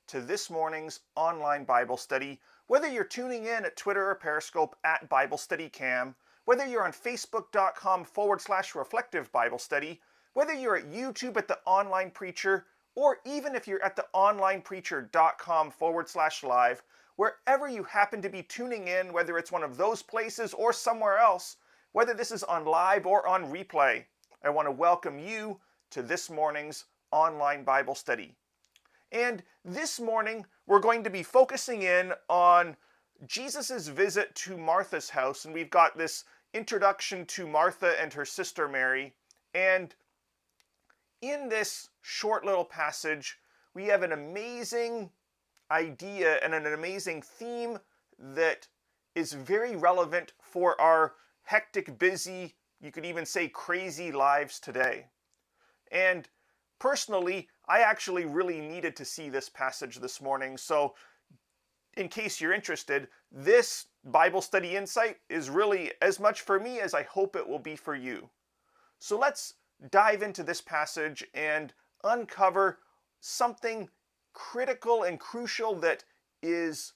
to this morning's online Bible study. Whether you're tuning in at Twitter or Periscope at Bible Study Cam, whether you're on Facebook.com/reflective Bible study, whether you're at YouTube at the Online Preacher, or even if you're at the onlinepreacher.com/live, wherever you happen to be tuning in, whether it's one of those places or somewhere else, whether this is on live or on replay, I want to welcome you to this morning's online Bible study. And this morning, we're going to be focusing in on Jesus' visit to Martha's house. And we've got this introduction to Martha and her sister Mary. And in this short little passage, we have an amazing idea and an amazing theme that is very relevant for our hectic, busy, you could even say crazy lives today. And personally, I actually really needed to see this passage this morning. So in case you're interested, this Bible study insight is really as much for me as I hope it will be for you. So let's dive into this passage and uncover something critical and crucial that is,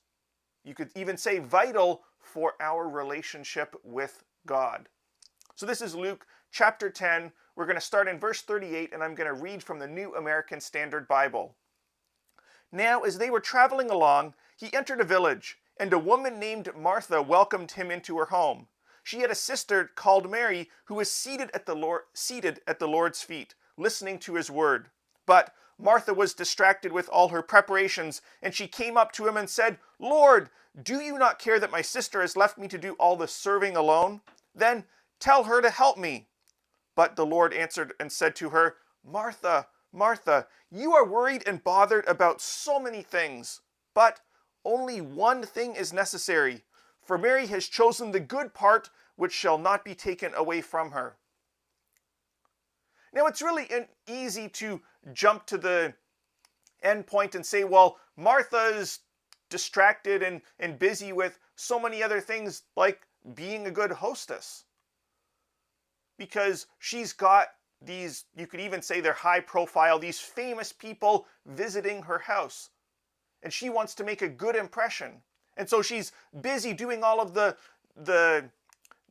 you could even say, vital for our relationship with God. So this is Luke chapter 10. We're going to start in verse 38, and I'm going to read from the New American Standard Bible. Now, as they were traveling along, he entered a village, and a woman named Martha welcomed him into her home. She had a sister called Mary, who was seated at the Lord's feet, listening to his word. But Martha was distracted with all her preparations, and she came up to him and said, "Lord, do you not care that my sister has left me to do all the serving alone? Then tell her to help me." But the Lord answered and said to her, "Martha, Martha, you are worried and bothered about so many things, but only one thing is necessary. For Mary has chosen the good part, which shall not be taken away from her." Now, it's really easy to jump to the end point and say, well, Martha's distracted and busy with so many other things like being a good hostess. Because she's got these, you could even say they're high profile, these famous people visiting her house. And she wants to make a good impression. And so she's busy doing all of the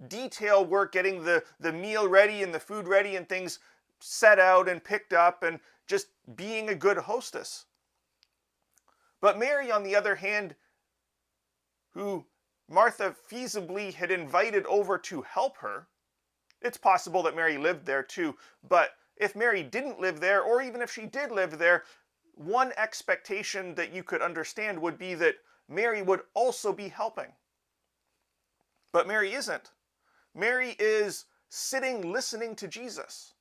detail work, getting the meal ready and the food ready and things set out and picked up and just being a good hostess. But Mary, on the other hand, who Martha feasibly had invited over to help her, it's possible that Mary lived there too, but if Mary didn't live there, or even if she did live there, one expectation that you could understand would be that Mary would also be helping. But Mary isn't. Mary is sitting listening to Jesus.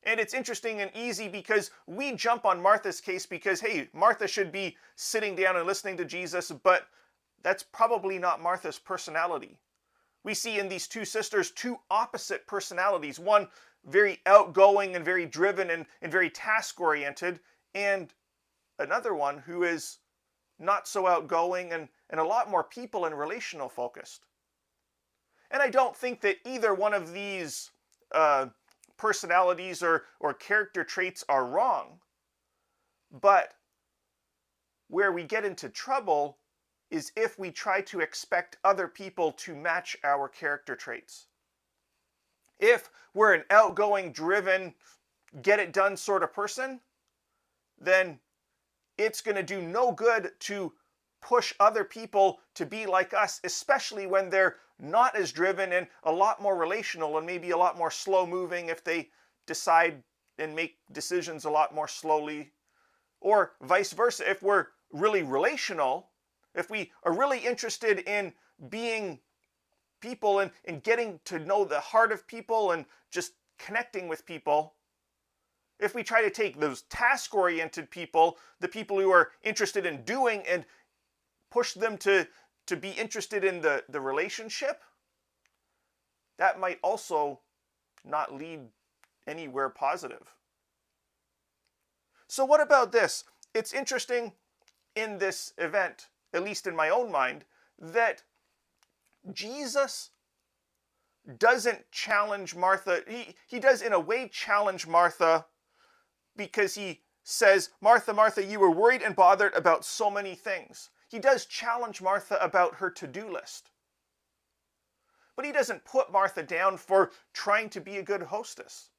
And it's interesting and easy because we jump on Martha's case because, hey, Martha should be sitting down and listening to Jesus, but that's probably not Martha's personality. We see in these two sisters two opposite personalities, one very outgoing and very driven and very task-oriented, and another one who is not so outgoing and a lot more people and relational focused. And I don't think that either one of these personalities or character traits are wrong, but where we get into trouble is if we try to expect other people to match our character traits. If we're an outgoing, driven, get-it-done sort of person, then it's going to do no good to push other people to be like us, especially when they're not as driven and a lot more relational and maybe a lot more slow-moving if they decide and make decisions a lot more slowly. Or vice versa, if we're really relational, if we are really interested in being people and getting to know the heart of people and just connecting with people, if we try to take those task-oriented people, the people who are interested in doing, and push them to be interested in the relationship, that might also not lead anywhere positive. So what about this? It's interesting in this event, at least in my own mind, that Jesus doesn't challenge Martha. He does in a way challenge Martha because he says, Martha, Martha, you were worried and bothered about so many things. He does challenge Martha about her to-do list. But he doesn't put Martha down for trying to be a good hostess.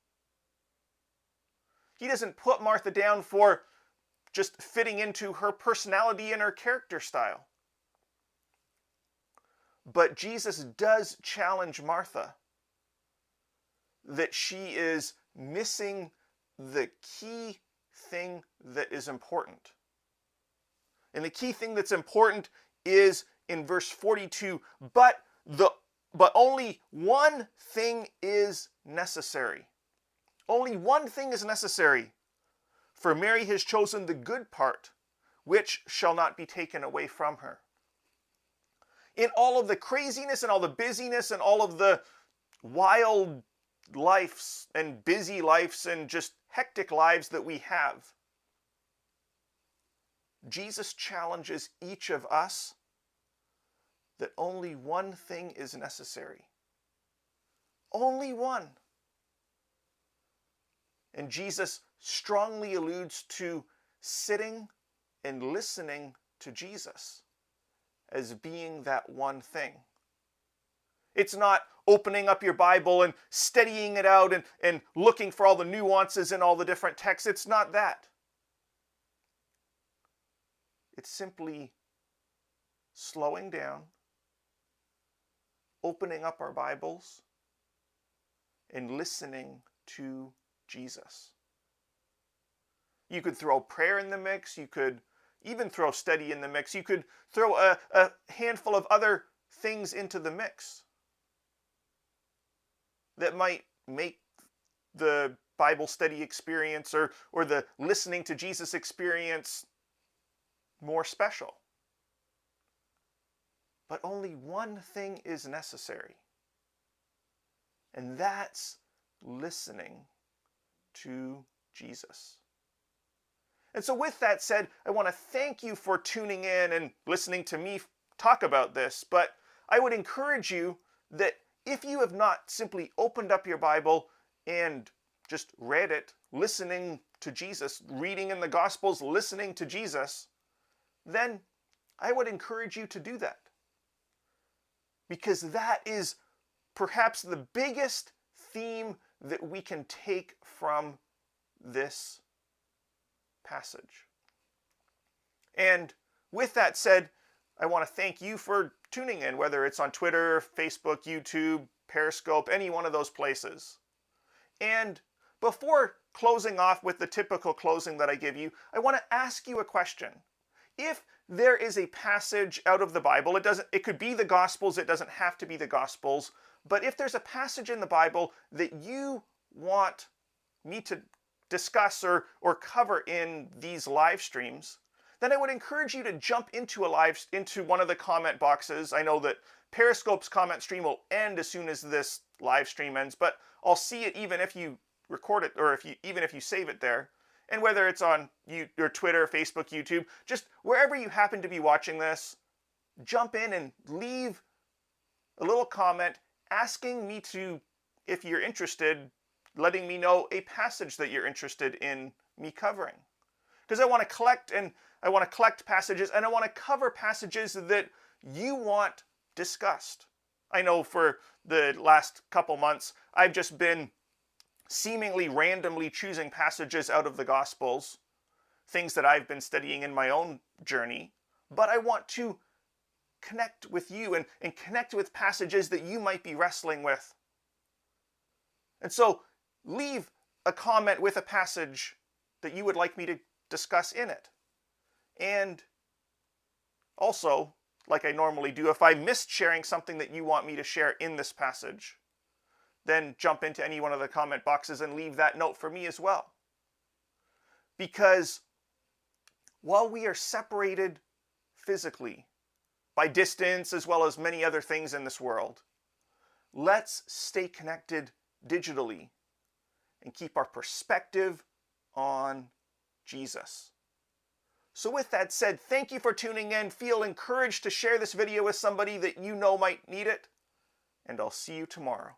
He doesn't put Martha down for just fitting into her personality and her character style. But Jesus does challenge Martha that she is missing the key thing that is important. And the key thing that's important is in verse 42, but only one thing is necessary. Only one thing is necessary. For Mary has chosen the good part, which shall not be taken away from her. In all of the craziness and all the busyness and all of the wild lives and busy lives and just hectic lives that we have, Jesus challenges each of us that only one thing is necessary. Only one. And Jesus strongly alludes to sitting and listening to Jesus as being that one thing. It's not opening up your Bible and studying it out and looking for all the nuances in all the different texts. It's not that. It's simply slowing down, opening up our Bibles, and listening to Jesus. You could throw prayer in the mix. You could even throw study in the mix. You could throw a handful of other things into the mix that might make the Bible study experience or the listening to Jesus experience more special. But only one thing is necessary, and that's listening to Jesus. And so with that said, I want to thank you for tuning in and listening to me talk about this, but I would encourage you that if you have not simply opened up your Bible and just read it, listening to Jesus, reading in the Gospels, listening to Jesus, then I would encourage you to do that. Because that is perhaps the biggest theme that we can take from this passage. And with that said, I want to thank you for tuning in, whether it's on Twitter, Facebook, YouTube, Periscope, any one of those places. And before closing off with the typical closing that I give you, I want to ask you a question. If there is a passage out of the Bible, it could be the Gospels, it doesn't have to be the Gospels, but if there's a passage in the Bible that you want me to discuss or cover in these live streams, then I would encourage you to jump into one of the comment boxes. I know that Periscope's comment stream will end as soon as this live stream ends, but I'll see it even if you record it or even if you save it there. And whether it's on your Twitter, Facebook, YouTube, just wherever you happen to be watching this, jump in and leave a little comment asking me to, if you're interested, letting me know a passage that you're interested in me covering. Because I want to collect passages, and I want to cover passages that you want discussed. I know for the last couple months, I've just been seemingly randomly choosing passages out of the Gospels, things that I've been studying in my own journey, but I want to connect with you and connect with passages that you might be wrestling with. And so leave a comment with a passage that you would like me to discuss in it. And also, like I normally do, if I missed sharing something that you want me to share in this passage, then jump into any one of the comment boxes and leave that note for me as well. Because while we are separated physically by distance as well as many other things in this world, let's stay connected digitally and keep our perspective on Jesus. So with that said, thank you for tuning in. Feel encouraged to share this video with somebody that you know might need it, and I'll see you tomorrow.